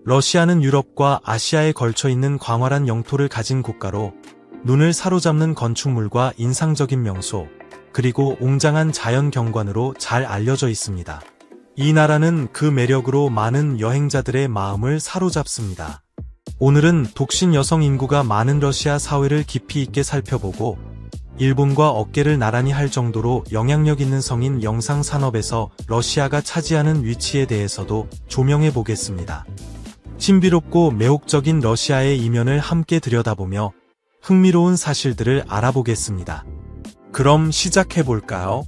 러시아는 유럽과 아시아에 걸쳐 있는 광활한 영토를 가진 국가로 눈을 사로잡는 건축물과 인상적인 명소, 그리고 웅장한 자연 경관으로 잘 알려져 있습니다. 이 나라는 그 매력으로 많은 여행자들의 마음을 사로잡습니다. 오늘은 독신 여성 인구가 많은 러시아 사회를 깊이 있게 살펴보고 일본과 어깨를 나란히 할 정도로 영향력 있는 성인 영상 산업에서 러시아가 차지하는 위치에 대해서도 조명해 보겠습니다. 신비롭고 매혹적인 러시아의 이면을 함께 들여다보며 흥미로운 사실들을 알아보겠습니다. 그럼 시작해볼까요?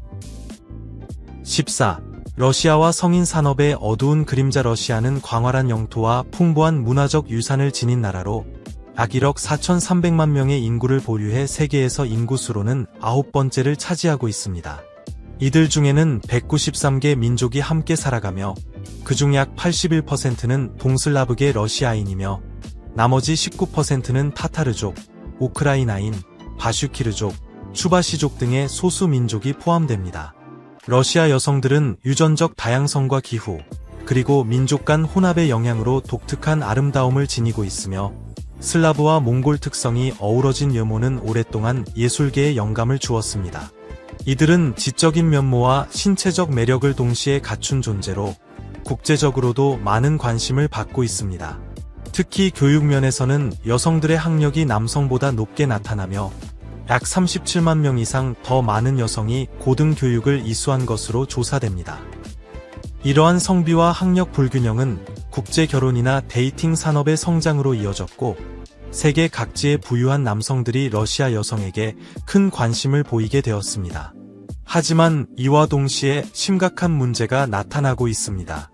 14. 러시아와 성인 산업의 어두운 그림자. 러시아는 광활한 영토와 풍부한 문화적 유산을 지닌 나라로 약 1억 4,300만 명의 인구를 보유해 세계에서 인구수로는 9번째를 차지하고 있습니다. 이들 중에는 193개 민족이 함께 살아가며 그중 약 81%는 동슬라브계 러시아인이며 나머지 19%는 타타르족, 우크라이나인, 바슈키르족, 추바시족 등의 소수 민족이 포함됩니다. 러시아 여성들은 유전적 다양성과 기후, 그리고 민족 간 혼합의 영향으로 독특한 아름다움을 지니고 있으며 슬라브와 몽골 특성이 어우러진 외모는 오랫동안 예술계에 영감을 주었습니다. 이들은 지적인 면모와 신체적 매력을 동시에 갖춘 존재로 국제적으로도 많은 관심을 받고 있습니다. 특히 교육 면에서는 여성들의 학력이 남성보다 높게 나타나며 약 37만 명 이상 더 많은 여성이 고등교육을 이수한 것으로 조사됩니다. 이러한 성비와 학력 불균형은 국제 결혼이나 데이팅 산업의 성장으로 이어졌고 세계 각지의 부유한 남성들이 러시아 여성에게 큰 관심을 보이게 되었습니다. 하지만 이와 동시에 심각한 문제가 나타나고 있습니다.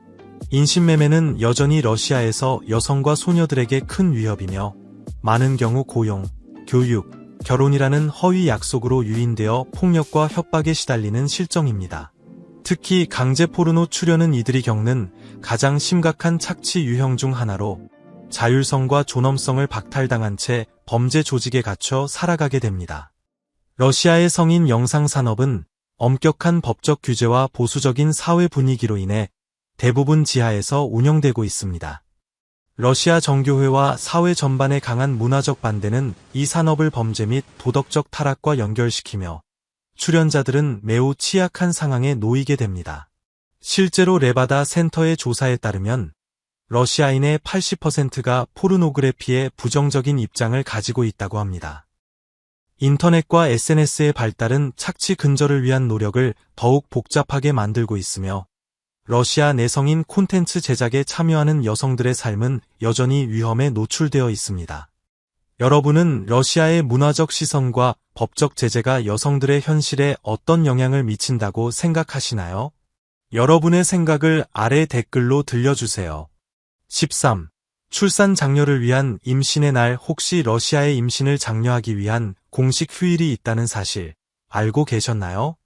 인신매매는 여전히 러시아에서 여성과 소녀들에게 큰 위협이며 많은 경우 고용, 교육, 결혼이라는 허위 약속으로 유인되어 폭력과 협박에 시달리는 실정입니다. 특히 강제 포르노 출연은 이들이 겪는 가장 심각한 착취 유형 중 하나로 자율성과 존엄성을 박탈당한 채 범죄 조직에 갇혀 살아가게 됩니다. 러시아의 성인 영상 산업은 엄격한 법적 규제와 보수적인 사회 분위기로 인해 대부분 지하에서 운영되고 있습니다. 러시아 정교회와 사회 전반의 강한 문화적 반대는 이 산업을 범죄 및 도덕적 타락과 연결시키며 출연자들은 매우 취약한 상황에 놓이게 됩니다. 실제로 레바다 센터의 조사에 따르면 러시아인의 80%가 포르노그래피에 부정적인 입장을 가지고 있다고 합니다. 인터넷과 SNS의 발달은 착취 근절을 위한 노력을 더욱 복잡하게 만들고 있으며 러시아 내성인 콘텐츠 제작에 참여하는 여성들의 삶은 여전히 위험에 노출되어 있습니다. 여러분은 러시아의 문화적 시선과 법적 제재가 여성들의 현실에 어떤 영향을 미친다고 생각하시나요? 여러분의 생각을 아래 댓글로 들려주세요. 13. 출산 장려를 위한 임신의 날. 혹시 러시아의 임신을 장려하기 위한 공식 휴일이 있다는 사실 알고 계셨나요?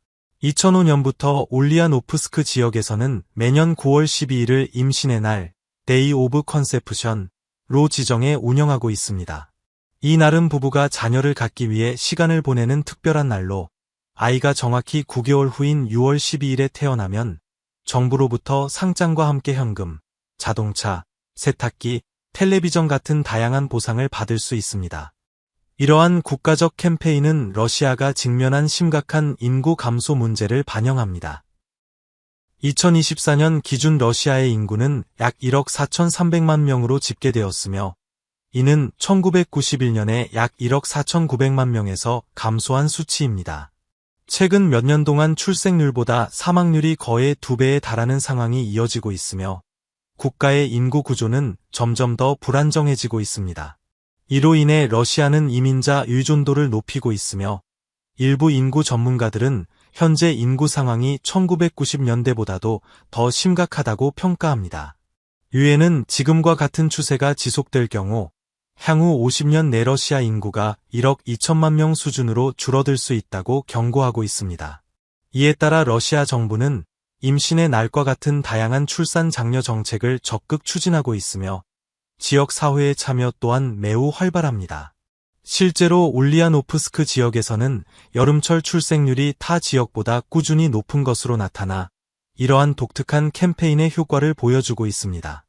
2005년부터 올리아노프스크 지역에서는 매년 9월 12일을 임신의 날, Day of Conception로 지정해 운영하고 있습니다. 이 날은 부부가 자녀를 갖기 위해 시간을 보내는 특별한 날로 아이가 정확히 9개월 후인 6월 12일에 태어나면 정부로부터 상장과 함께 현금, 자동차, 세탁기, 텔레비전 같은 다양한 보상을 받을 수 있습니다. 이러한 국가적 캠페인은 러시아가 직면한 심각한 인구 감소 문제를 반영합니다. 2024년 기준 러시아의 인구는 약 1억 4,300만 명으로 집계되었으며 이는 1991년에 약 1억 4,900만 명에서 감소한 수치입니다. 최근 몇 년 동안 출생률보다 사망률이 거의 2배에 달하는 상황이 이어지고 있으며 국가의 인구 구조는 점점 더 불안정해지고 있습니다. 이로 인해 러시아는 이민자 의존도를 높이고 있으며 일부 인구 전문가들은 현재 인구 상황이 1990년대보다도 더 심각하다고 평가합니다. 유엔은 지금과 같은 추세가 지속될 경우 향후 50년 내 러시아 인구가 1억 2천만 명 수준으로 줄어들 수 있다고 경고하고 있습니다. 이에 따라 러시아 정부는 임신의 날과 같은 다양한 출산 장려 정책을 적극 추진하고 있으며 지역 사회의 참여 또한 매우 활발합니다. 실제로 올리아노프스크 지역에서는 여름철 출생률이 타 지역보다 꾸준히 높은 것으로 나타나 이러한 독특한 캠페인의 효과를 보여주고 있습니다.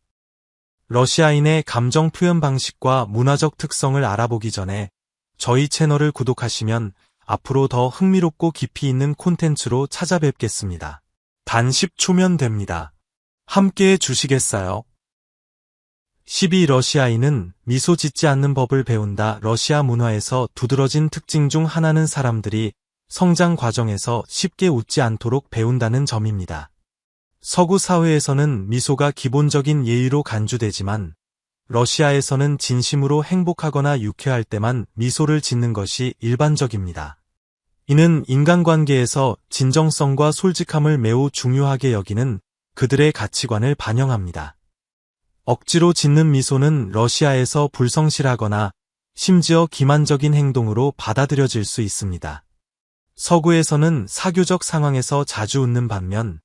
러시아인의 감정 표현 방식과 문화적 특성을 알아보기 전에 저희 채널을 구독하시면 앞으로 더 흥미롭고 깊이 있는 콘텐츠로 찾아뵙겠습니다. 단 10초면 됩니다. 함께해 주시겠어요? 12. 러시아인은 미소 짓지 않는 법을 배운다. 러시아 문화에서 두드러진 특징 중 하나는 사람들이 성장 과정에서 쉽게 웃지 않도록 배운다는 점입니다. 서구 사회에서는 미소가 기본적인 예의로 간주되지만 러시아에서는 진심으로 행복하거나 유쾌할 때만 미소를 짓는 것이 일반적입니다. 이는 인간관계에서 진정성과 솔직함을 매우 중요하게 여기는 그들의 가치관을 반영합니다. 억지로 짓는 미소는 러시아에서 불성실하거나 심지어 기만적인 행동으로 받아들여질 수 있습니다. 서구에서는 사교적 상황에서 자주 웃는 반면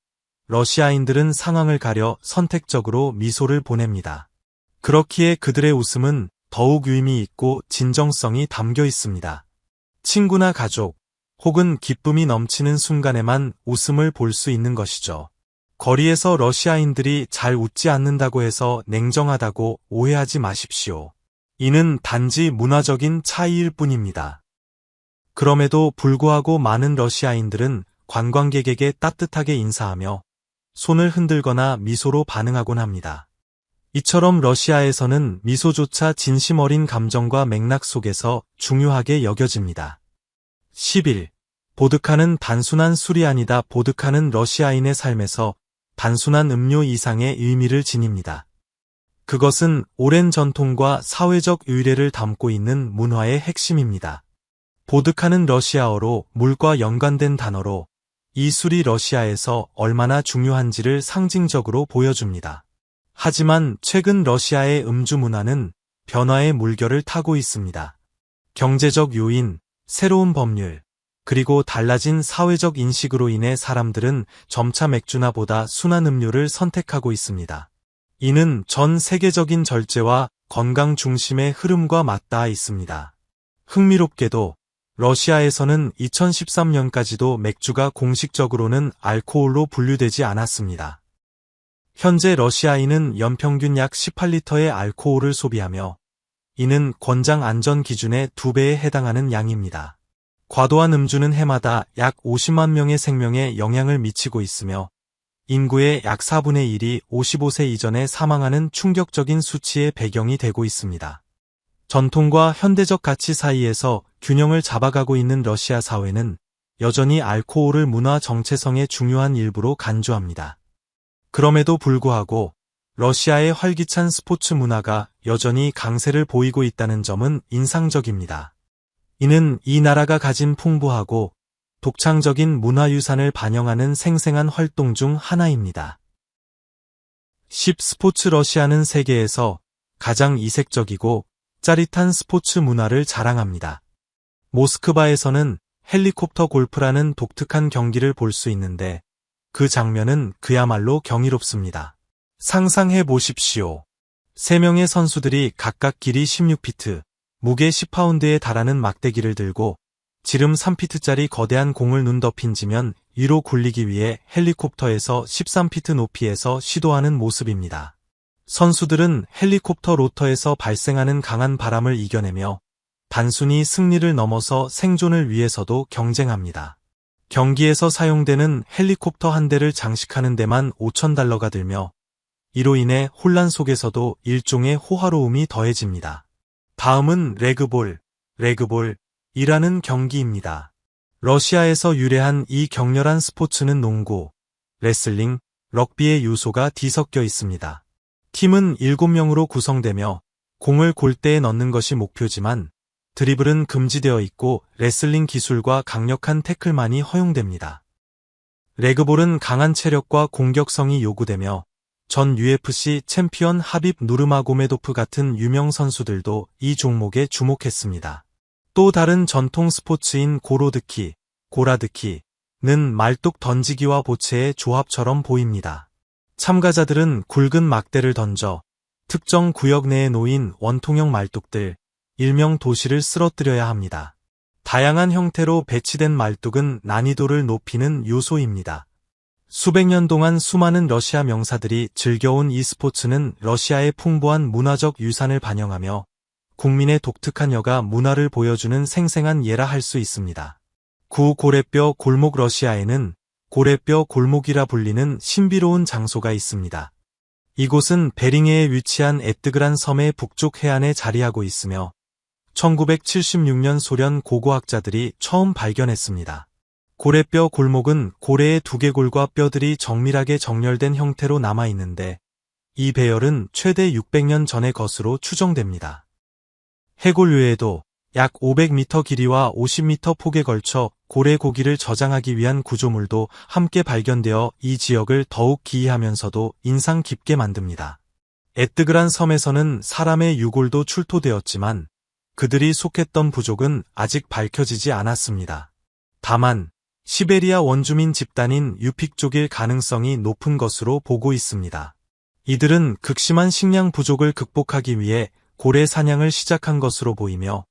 러시아인들은 상황을 가려 선택적으로 미소를 보냅니다. 그렇기에 그들의 웃음은 더욱 의미 있고 진정성이 담겨 있습니다. 친구나 가족, 혹은 기쁨이 넘치는 순간에만 웃음을 볼 수 있는 것이죠. 거리에서 러시아인들이 잘 웃지 않는다고 해서 냉정하다고 오해하지 마십시오. 이는 단지 문화적인 차이일 뿐입니다. 그럼에도 불구하고 많은 러시아인들은 관광객에게 따뜻하게 인사하며 손을 흔들거나 미소로 반응하곤 합니다. 이처럼 러시아에서는 미소조차 진심 어린 감정과 맥락 속에서 중요하게 여겨집니다. 11. 보드카는 단순한 술이 아니다. 보드카는 러시아인의 삶에서 단순한 음료 이상의 의미를 지닙니다. 그것은 오랜 전통과 사회적 의례를 담고 있는 문화의 핵심입니다. 보드카는 러시아어로 물과 연관된 단어로 이 술이 러시아에서 얼마나 중요한지를 상징적으로 보여줍니다. 하지만 최근 러시아의 음주 문화는 변화의 물결을 타고 있습니다. 경제적 요인, 새로운 법률, 그리고 달라진 사회적 인식으로 인해 사람들은 점차 맥주나 보다 순한 음료를 선택하고 있습니다. 이는 전 세계적인 절제와 건강 중심의 흐름과 맞닿아 있습니다. 흥미롭게도 러시아에서는 2013년까지도 맥주가 공식적으로는 알코올로 분류되지 않았습니다. 현재 러시아인은 연평균 약 18리터의 알코올을 소비하며 이는 권장 안전 기준의 2배에 해당하는 양입니다. 과도한 음주는 해마다 약 50만 명의 생명에 영향을 미치고 있으며 인구의 약 4분의 1이 55세 이전에 사망하는 충격적인 수치의 배경이 되고 있습니다. 전통과 현대적 가치 사이에서 균형을 잡아가고 있는 러시아 사회는 여전히 알코올을 문화 정체성의 중요한 일부로 간주합니다. 그럼에도 불구하고 러시아의 활기찬 스포츠 문화가 여전히 강세를 보이고 있다는 점은 인상적입니다. 이는 이 나라가 가진 풍부하고 독창적인 문화유산을 반영하는 생생한 활동 중 하나입니다. 10. 스포츠 러시아는 세계에서 가장 이색적이고 짜릿한 스포츠 문화를 자랑합니다. 모스크바에서는 헬리콥터 골프라는 독특한 경기를 볼 수 있는데 그 장면은 그야말로 경이롭습니다. 상상해 보십시오. 3명의 선수들이 각각 길이 16피트, 무게 10파운드에 달하는 막대기를 들고 지름 3피트짜리 거대한 공을 눈 덮인 지면 위로 굴리기 위해 헬리콥터에서 13피트 높이에서 시도하는 모습입니다. 선수들은 헬리콥터 로터에서 발생하는 강한 바람을 이겨내며 단순히 승리를 넘어서 생존을 위해서도 경쟁합니다. 경기에서 사용되는 헬리콥터 한 대를 장식하는 데만 $5,000가 들며 이로 인해 혼란 속에서도 일종의 호화로움이 더해집니다. 다음은 레그볼이라는 경기입니다. 러시아에서 유래한 이 격렬한 스포츠는 농구, 레슬링, 럭비의 요소가 뒤섞여 있습니다. 팀은 7명으로 구성되며 공을 골대에 넣는 것이 목표지만 드리블은 금지되어 있고 레슬링 기술과 강력한 태클만이 허용됩니다. 레그볼은 강한 체력과 공격성이 요구되며 전 UFC 챔피언 하빕 누르마고메도프 같은 유명 선수들도 이 종목에 주목했습니다. 또 다른 전통 스포츠인 고라드키는 말뚝 던지기와 보체의 조합처럼 보입니다. 참가자들은 굵은 막대를 던져 특정 구역 내에 놓인 원통형 말뚝들, 일명 도시를 쓰러뜨려야 합니다. 다양한 형태로 배치된 말뚝은 난이도를 높이는 요소입니다. 수백 년 동안 수많은 러시아 명사들이 즐겨온 이 스포츠는 러시아의 풍부한 문화적 유산을 반영하며 국민의 독특한 여가 문화를 보여주는 생생한 예라 할 수 있습니다. 고래뼈 골목 러시아에는 고래뼈 골목이라 불리는 신비로운 장소가 있습니다. 이곳은 베링해에 위치한 에뜨그란 섬의 북쪽 해안에 자리하고 있으며 1976년 소련 고고학자들이 처음 발견했습니다. 고래뼈 골목은 고래의 두개골과 뼈들이 정밀하게 정렬된 형태로 남아있는데 이 배열은 최대 600년 전의 것으로 추정됩니다. 해골 외에도 약 500m 길이와 50m 폭에 걸쳐 고래 고기를 저장하기 위한 구조물도 함께 발견되어 이 지역을 더욱 기이하면서도 인상 깊게 만듭니다. 에뜨그란 섬에서는 사람의 유골도 출토되었지만 그들이 속했던 부족은 아직 밝혀지지 않았습니다. 다만 시베리아 원주민 집단인 유픽족일 가능성이 높은 것으로 보고 있습니다. 이들은 극심한 식량 부족을 극복하기 위해 고래 사냥을 시작한 것으로 보이며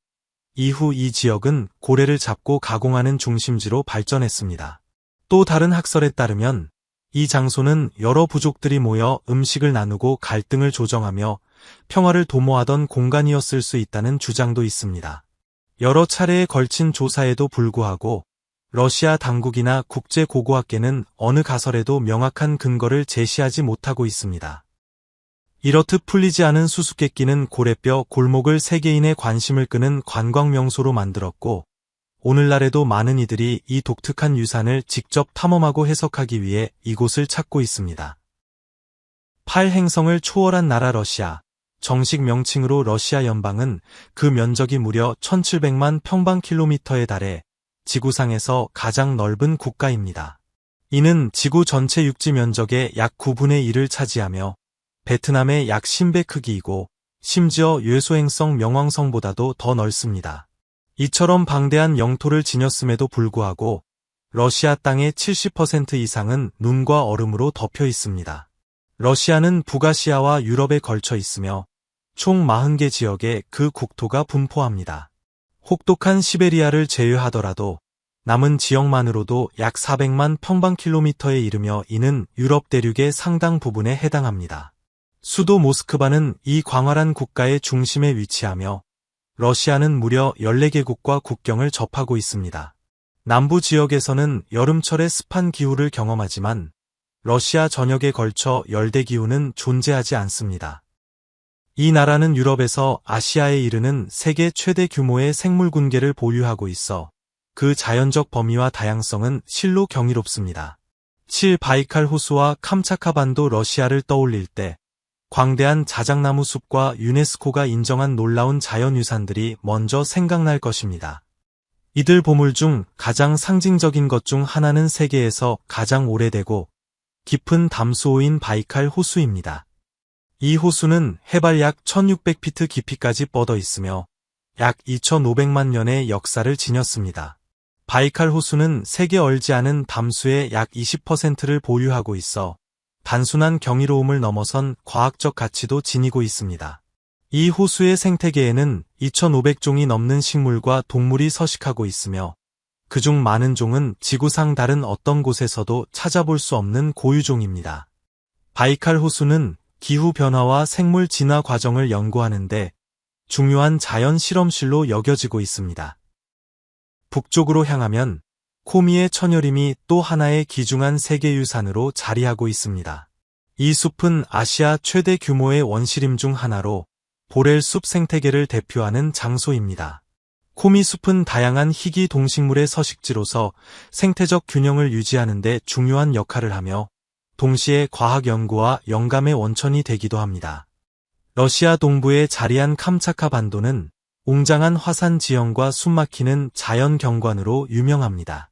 이후 이 지역은 고래를 잡고 가공하는 중심지로 발전했습니다. 또 다른 학설에 따르면 이 장소는 여러 부족들이 모여 음식을 나누고 갈등을 조정하며 평화를 도모하던 공간이었을 수 있다는 주장도 있습니다. 여러 차례에 걸친 조사에도 불구하고 러시아 당국이나 국제고고학계는 어느 가설에도 명확한 근거를 제시하지 못하고 있습니다. 이렇듯 풀리지 않은 수수께끼는 고래뼈 골목을 세계인의 관심을 끄는 관광 명소로 만들었고 오늘날에도 많은 이들이 이 독특한 유산을 직접 탐험하고 해석하기 위해 이곳을 찾고 있습니다. 8행성을 초월한 나라 러시아, 정식 명칭으로 러시아 연방은 그 면적이 무려 1700만 평방킬로미터에 달해 지구상에서 가장 넓은 국가입니다. 이는 지구 전체 육지 면적의 약 9분의 1을 차지하며 베트남의 약 10배 크기이고 심지어 예소행성 명왕성보다도 더 넓습니다. 이처럼 방대한 영토를 지녔음에도 불구하고 러시아 땅의 70% 이상은 눈과 얼음으로 덮여 있습니다. 러시아는 북아시아와 유럽에 걸쳐 있으며 총 40개 지역에 그 국토가 분포합니다. 혹독한 시베리아를 제외하더라도 남은 지역만으로도 약 400만 평방킬로미터에 이르며 이는 유럽 대륙의 상당 부분에 해당합니다. 수도 모스크바는 이 광활한 국가의 중심에 위치하며 러시아는 무려 14개국과 국경을 접하고 있습니다. 남부 지역에서는 여름철에 습한 기후를 경험하지만 러시아 전역에 걸쳐 열대 기후는 존재하지 않습니다. 이 나라는 유럽에서 아시아에 이르는 세계 최대 규모의 생물 군계를 보유하고 있어 그 자연적 범위와 다양성은 실로 경이롭습니다. 바이칼 호수와 캄차카 반도 러시아를 떠올릴 때 광대한 자작나무 숲과 유네스코가 인정한 놀라운 자연유산들이 먼저 생각날 것입니다. 이들 보물 중 가장 상징적인 것 중 하나는 세계에서 가장 오래되고 깊은 담수호인 바이칼 호수입니다. 이 호수는 해발 약 1600피트 깊이까지 뻗어 있으며 약 2500만 년의 역사를 지녔습니다. 바이칼 호수는 세계 얼지 않은 담수의 약 20%를 보유하고 있어 단순한 경이로움을 넘어선 과학적 가치도 지니고 있습니다. 이 호수의 생태계에는 2500종이 넘는 식물과 동물이 서식하고 있으며 그중 많은 종은 지구상 다른 어떤 곳에서도 찾아볼 수 없는 고유종입니다. 바이칼 호수는 기후변화와 생물 진화 과정을 연구하는데 중요한 자연 실험실로 여겨지고 있습니다. 북쪽으로 향하면 코미의 천여림이 또 하나의 귀중한 세계유산으로 자리하고 있습니다. 이 숲은 아시아 최대 규모의 원시림 중 하나로 보렐 숲 생태계를 대표하는 장소입니다. 코미 숲은 다양한 희귀 동식물의 서식지로서 생태적 균형을 유지하는 데 중요한 역할을 하며 동시에 과학 연구와 영감의 원천이 되기도 합니다. 러시아 동부에 자리한 캄차카 반도는 웅장한 화산 지형과 숨막히는 자연 경관으로 유명합니다.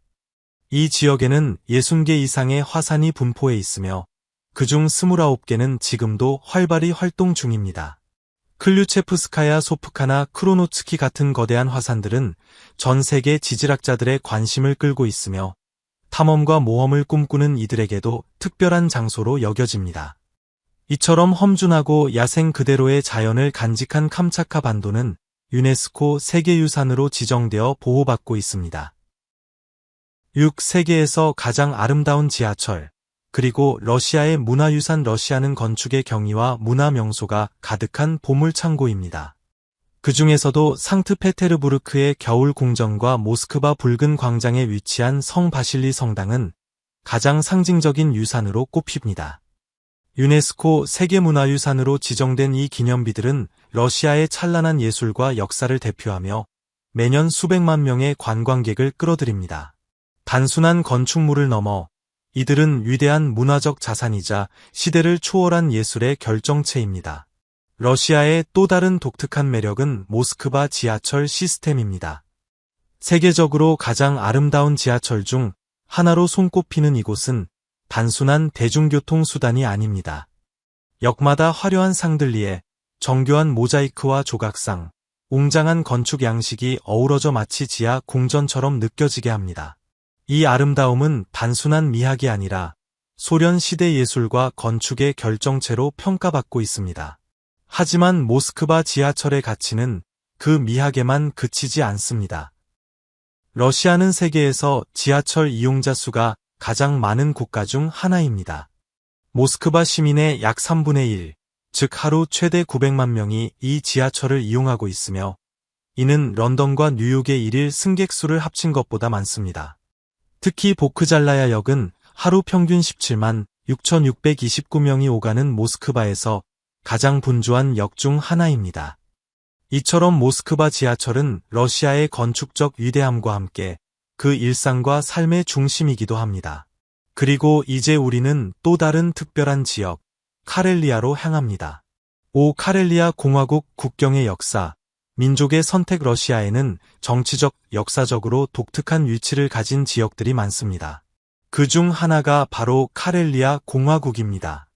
이 지역에는 60개 이상의 화산이 분포해 있으며 그중 29개는 지금도 활발히 활동 중입니다. 클류체프스카야 소프카나 크로노츠키 같은 거대한 화산들은 전 세계 지질학자들의 관심을 끌고 있으며 탐험과 모험을 꿈꾸는 이들에게도 특별한 장소로 여겨집니다. 이처럼 험준하고 야생 그대로의 자연을 간직한 캄차카 반도는 유네스코 세계유산으로 지정되어 보호받고 있습니다. 6. 세계에서 가장 아름다운 지하철. 그리고 러시아의 문화유산 러시아는 건축의 경이와 문화 명소가 가득한 보물창고입니다. 그 중에서도 상트페테르부르크의 겨울 궁전과 모스크바 붉은 광장에 위치한 성 바실리 성당은 가장 상징적인 유산으로 꼽힙니다. 유네스코 세계문화유산으로 지정된 이 기념비들은 러시아의 찬란한 예술과 역사를 대표하며 매년 수백만 명의 관광객을 끌어들입니다. 단순한 건축물을 넘어 이들은 위대한 문화적 자산이자 시대를 초월한 예술의 결정체입니다. 러시아의 또 다른 독특한 매력은 모스크바 지하철 시스템입니다. 세계적으로 가장 아름다운 지하철 중 하나로 손꼽히는 이곳은 단순한 대중교통 수단이 아닙니다. 역마다 화려한 상들리에 정교한 모자이크와 조각상, 웅장한 건축 양식이 어우러져 마치 지하 궁전처럼 느껴지게 합니다. 이 아름다움은 단순한 미학이 아니라 소련 시대 예술과 건축의 결정체로 평가받고 있습니다. 하지만 모스크바 지하철의 가치는 그 미학에만 그치지 않습니다. 러시아는 세계에서 지하철 이용자 수가 가장 많은 국가 중 하나입니다. 모스크바 시민의 약 3분의 1, 즉 하루 최대 900만 명이 이 지하철을 이용하고 있으며 이는 런던과 뉴욕의 일일 승객 수를 합친 것보다 많습니다. 특히 보크잘라야 역은 하루 평균 17만 6,629명이 오가는 모스크바에서 가장 분주한 역 중 하나입니다. 이처럼 모스크바 지하철은 러시아의 건축적 위대함과 함께 그 일상과 삶의 중심이기도 합니다. 그리고 이제 우리는 또 다른 특별한 지역, 카렐리아로 향합니다. 카렐리아 공화국 국경의 역사, 민족의 선택 러시아에는 정치적, 역사적으로 독특한 위치를 가진 지역들이 많습니다. 그 중 하나가 바로 카렐리아 공화국입니다.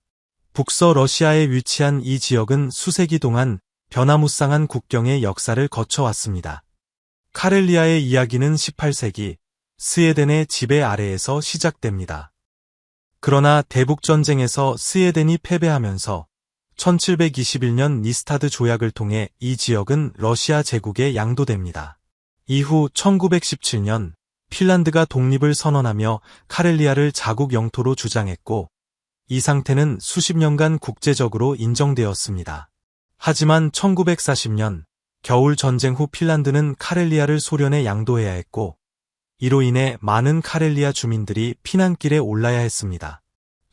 북서 러시아에 위치한 이 지역은 수세기 동안 변화무쌍한 국경의 역사를 거쳐왔습니다. 카렐리아의 이야기는 18세기 스웨덴의 지배 아래에서 시작됩니다. 그러나 대북전쟁에서 스웨덴이 패배하면서 1721년 니스타드 조약을 통해 이 지역은 러시아 제국에 양도됩니다. 이후 1917년 핀란드가 독립을 선언하며 카렐리아를 자국 영토로 주장했고 이 상태는 수십 년간 국제적으로 인정되었습니다. 하지만 1940년 겨울 전쟁 후 핀란드는 카렐리아를 소련에 양도해야 했고 이로 인해 많은 카렐리아 주민들이 피난길에 올라야 했습니다.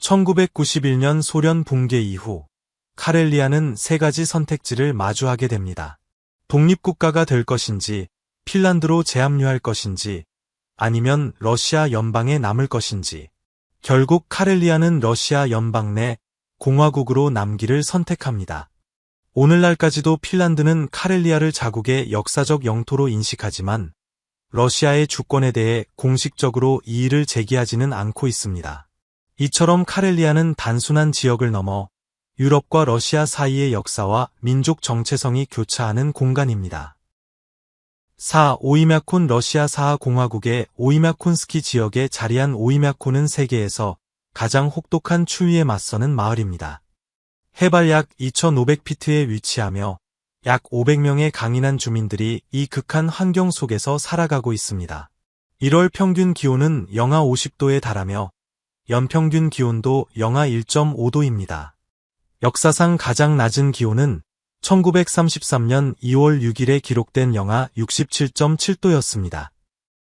1991년 소련 붕괴 이후 카렐리아는 세 가지 선택지를 마주하게 됩니다. 독립국가가 될 것인지, 핀란드로 재합류할 것인지, 아니면 러시아 연방에 남을 것인지. 결국 카렐리아는 러시아 연방 내 공화국으로 남기를 선택합니다. 오늘날까지도 핀란드는 카렐리아를 자국의 역사적 영토로 인식하지만 러시아의 주권에 대해 공식적으로 이의를 제기하지는 않고 있습니다. 이처럼 카렐리아는 단순한 지역을 넘어 유럽과 러시아 사이의 역사와 민족 정체성이 교차하는 공간입니다. 오이мя콘 러시아 사하 공화국의 오이мя콘스키 지역에 자리한 오이мя콘은 세계에서 가장 혹독한 추위에 맞서는 마을입니다. 해발 약 2,500피트에 위치하며 약 500명의 강인한 주민들이 이 극한 환경 속에서 살아가고 있습니다. 1월 평균 기온은 영하 50도에 달하며 연평균 기온도 영하 1.5도입니다. 역사상 가장 낮은 기온은 1933년 2월 6일에 기록된 영하 67.7도였습니다.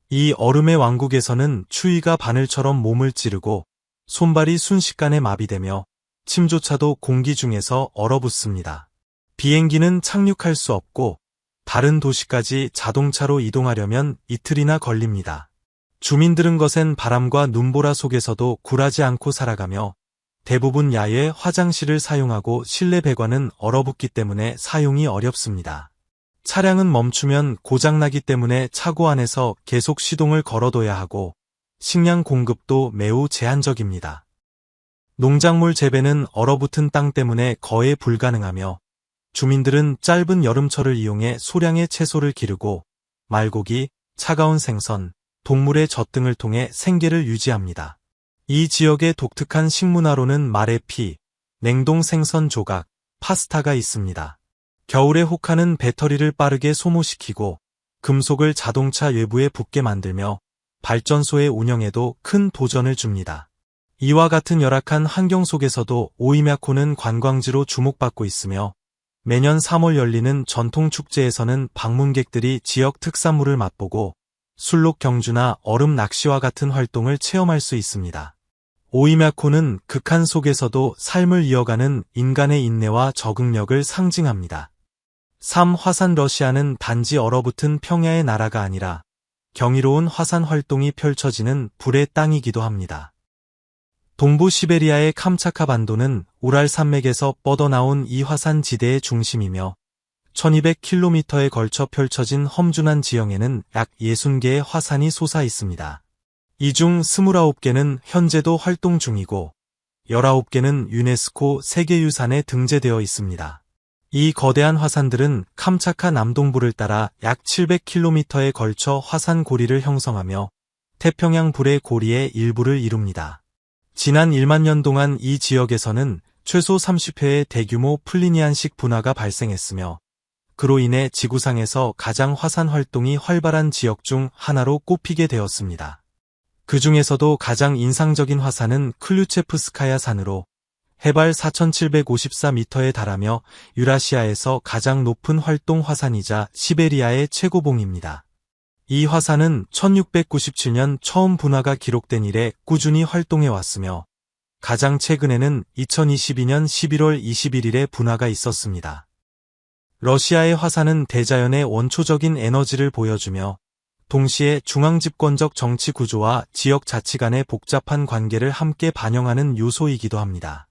이 얼음의 왕국에서는 추위가 바늘처럼 몸을 찌르고 손발이 순식간에 마비되며 침조차도 공기 중에서 얼어붙습니다. 비행기는 착륙할 수 없고 다른 도시까지 자동차로 이동하려면 이틀이나 걸립니다. 주민들은 거센 바람과 눈보라 속에서도 굴하지 않고 살아가며 대부분 야외 화장실을 사용하고 실내 배관은 얼어붙기 때문에 사용이 어렵습니다. 차량은 멈추면 고장나기 때문에 차고 안에서 계속 시동을 걸어둬야 하고 식량 공급도 매우 제한적입니다. 농작물 재배는 얼어붙은 땅 때문에 거의 불가능하며 주민들은 짧은 여름철을 이용해 소량의 채소를 기르고 말고기, 차가운 생선, 동물의 젖 등을 통해 생계를 유지합니다. 이 지역의 독특한 식문화로는 말의 피, 냉동 생선 조각, 파스타가 있습니다. 겨울에 혹하는 배터리를 빠르게 소모시키고 금속을 자동차 외부에 붙게 만들며 발전소의 운영에도 큰 도전을 줍니다. 이와 같은 열악한 환경 속에서도 오이메코는 관광지로 주목받고 있으며 매년 3월 열리는 전통 축제에서는 방문객들이 지역 특산물을 맛보고 술록 경주나 얼음 낚시와 같은 활동을 체험할 수 있습니다. 오이메코는 극한 속에서도 삶을 이어가는 인간의 인내와 적응력을 상징합니다. 3. 화산 러시아는 단지 얼어붙은 평야의 나라가 아니라 경이로운 화산 활동이 펼쳐지는 불의 땅이기도 합니다. 동부 시베리아의 캄차카 반도는 우랄 산맥에서 뻗어나온 이 화산 지대의 중심이며 1200km에 걸쳐 펼쳐진 험준한 지형에는 약 60개의 화산이 솟아 있습니다. 이 중 29개는 현재도 활동 중이고 19개는 유네스코 세계유산에 등재되어 있습니다. 이 거대한 화산들은 캄차카 남동부를 따라 약 700km에 걸쳐 화산 고리를 형성하며 태평양 불의 고리의 일부를 이룹니다. 지난 1만 년 동안 이 지역에서는 최소 30회의 대규모 플리니안식 분화가 발생했으며 그로 인해 지구상에서 가장 화산 활동이 활발한 지역 중 하나로 꼽히게 되었습니다. 그 중에서도 가장 인상적인 화산은 클류체프스카야 산으로 해발 4,754m에 달하며 유라시아에서 가장 높은 활동 화산이자 시베리아의 최고봉입니다. 이 화산은 1697년 처음 분화가 기록된 이래 꾸준히 활동해 왔으며 가장 최근에는 2022년 11월 21일에 분화가 있었습니다. 러시아의 화산은 대자연의 원초적인 에너지를 보여주며 동시에 중앙집권적 정치 구조와 지역 자치 간의 복잡한 관계를 함께 반영하는 요소이기도 합니다.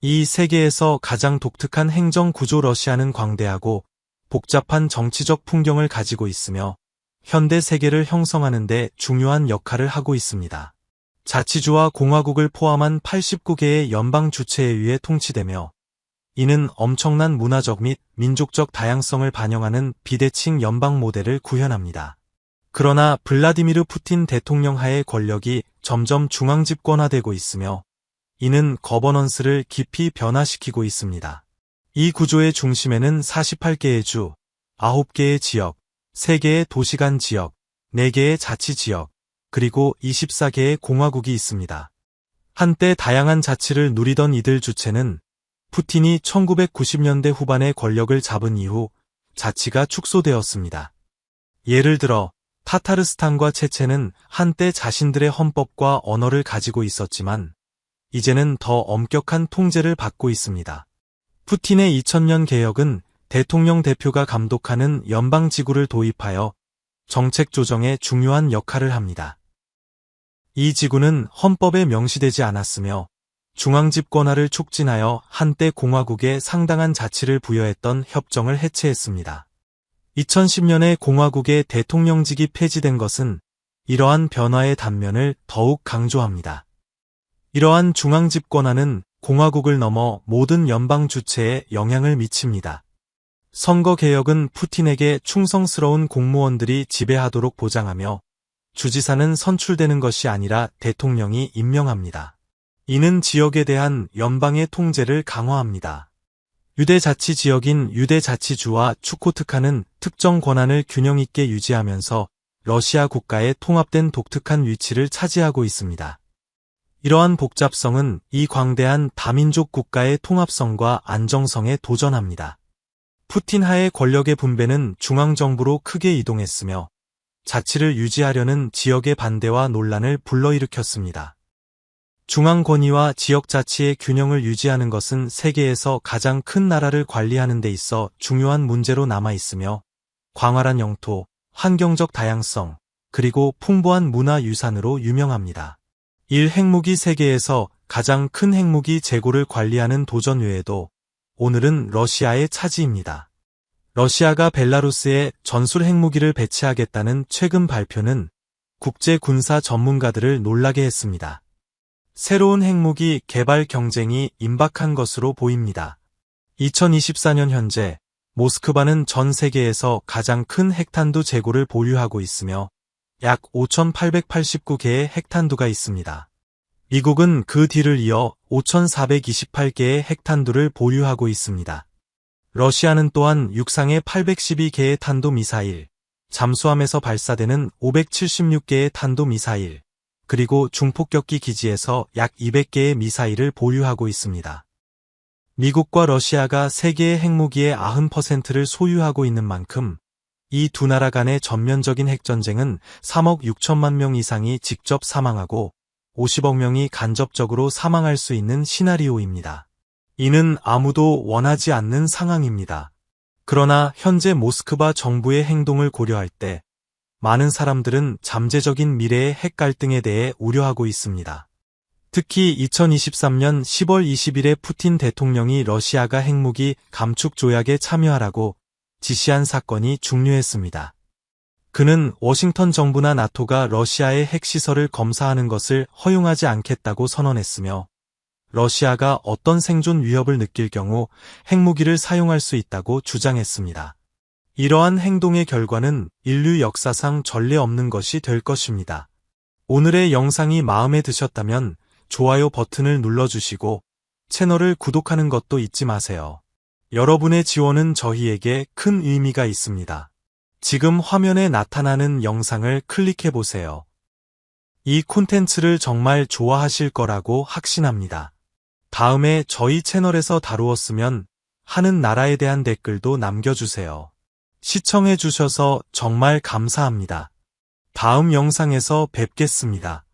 이 세계에서 가장 독특한 행정 구조 러시아는 광대하고 복잡한 정치적 풍경을 가지고 있으며 현대 세계를 형성하는 데 중요한 역할을 하고 있습니다. 자치주와 공화국을 포함한 89개의 연방 주체에 의해 통치되며 이는 엄청난 문화적 및 민족적 다양성을 반영하는 비대칭 연방 모델을 구현합니다. 그러나 블라디미르 푸틴 대통령 하의 권력이 점점 중앙집권화되고 있으며 이는 거버넌스를 깊이 변화시키고 있습니다. 이 구조의 중심에는 48개의 주, 9개의 지역, 3개의 도시 간 지역, 4개의 자치 지역, 그리고 24개의 공화국이 있습니다. 한때 다양한 자치를 누리던 이들 주체는 푸틴이 1990년대 후반에 권력을 잡은 이후 자치가 축소되었습니다. 예를 들어 타타르스탄과 체체는 한때 자신들의 헌법과 언어를 가지고 있었지만 이제는 더 엄격한 통제를 받고 있습니다. 푸틴의 2000년 개혁은 대통령 대표가 감독하는 연방지구를 도입하여 정책 조정에 중요한 역할을 합니다. 이 지구는 헌법에 명시되지 않았으며 중앙집권화를 촉진하여 한때 공화국에 상당한 자치를 부여했던 협정을 해체했습니다. 2010년에 공화국의 대통령직이 폐지된 것은 이러한 변화의 단면을 더욱 강조합니다. 이러한 중앙집권화는 공화국을 넘어 모든 연방 주체에 영향을 미칩니다. 선거개혁은 푸틴에게 충성스러운 공무원들이 지배하도록 보장하며 주지사는 선출되는 것이 아니라 대통령이 임명합니다. 이는 지역에 대한 연방의 통제를 강화합니다. 유대자치 지역인 유대자치주와 추코트카는 특정 권한을 균형 있게 유지하면서 러시아 국가의 통합된 독특한 위치를 차지하고 있습니다. 이러한 복잡성은 이 광대한 다민족 국가의 통합성과 안정성에 도전합니다. 푸틴 하의 권력의 분배는 중앙정부로 크게 이동했으며 자치를 유지하려는 지역의 반대와 논란을 불러일으켰습니다. 중앙 권위와 지역 자치의 균형을 유지하는 것은 세계에서 가장 큰 나라를 관리하는 데 있어 중요한 문제로 남아있으며 광활한 영토, 환경적 다양성, 그리고 풍부한 문화 유산으로 유명합니다. 1. 핵무기 세계에서 가장 큰 핵무기 재고를 관리하는 도전 외에도 오늘은 러시아의 차지입니다. 러시아가 벨라루스에 전술 핵무기를 배치하겠다는 최근 발표는 국제 군사 전문가들을 놀라게 했습니다. 새로운 핵무기 개발 경쟁이 임박한 것으로 보입니다. 2024년 현재 모스크바는 전 세계에서 가장 큰 핵탄두 재고를 보유하고 있으며 약 5,889개의 핵탄두가 있습니다. 미국은 그 뒤를 이어 5,428개의 핵탄두를 보유하고 있습니다. 러시아는 또한 육상에 812개의 탄도미사일, 잠수함에서 발사되는 576개의 탄도미사일, 그리고 중폭격기 기지에서 약 200개의 미사일을 보유하고 있습니다. 미국과 러시아가 세계의 핵무기의 90%를 소유하고 있는 만큼 이 두 나라 간의 전면적인 핵전쟁은 3억 6천만 명 이상이 직접 사망하고 50억 명이 간접적으로 사망할 수 있는 시나리오입니다. 이는 아무도 원하지 않는 상황입니다. 그러나 현재 모스크바 정부의 행동을 고려할 때 많은 사람들은 잠재적인 미래의 핵 갈등에 대해 우려하고 있습니다. 특히 2023년 10월 20일에 푸틴 대통령이 러시아가 핵무기 감축 조약에 참여하라고 지시한 사건이 중요했습니다. 그는 워싱턴 정부나 나토가 러시아의 핵시설을 검사하는 것을 허용하지 않겠다고 선언했으며 러시아가 어떤 생존 위협을 느낄 경우 핵무기를 사용할 수 있다고 주장했습니다. 이러한 행동의 결과는 인류 역사상 전례 없는 것이 될 것입니다. 오늘의 영상이 마음에 드셨다면 좋아요 버튼을 눌러주시고 채널을 구독하는 것도 잊지 마세요. 여러분의 지원은 저희에게 큰 의미가 있습니다. 지금 화면에 나타나는 영상을 클릭해보세요. 이 콘텐츠를 정말 좋아하실 거라고 확신합니다. 다음에 저희 채널에서 다루었으면 하는 나라에 대한 댓글도 남겨주세요. 시청해주셔서 정말 감사합니다. 다음 영상에서 뵙겠습니다.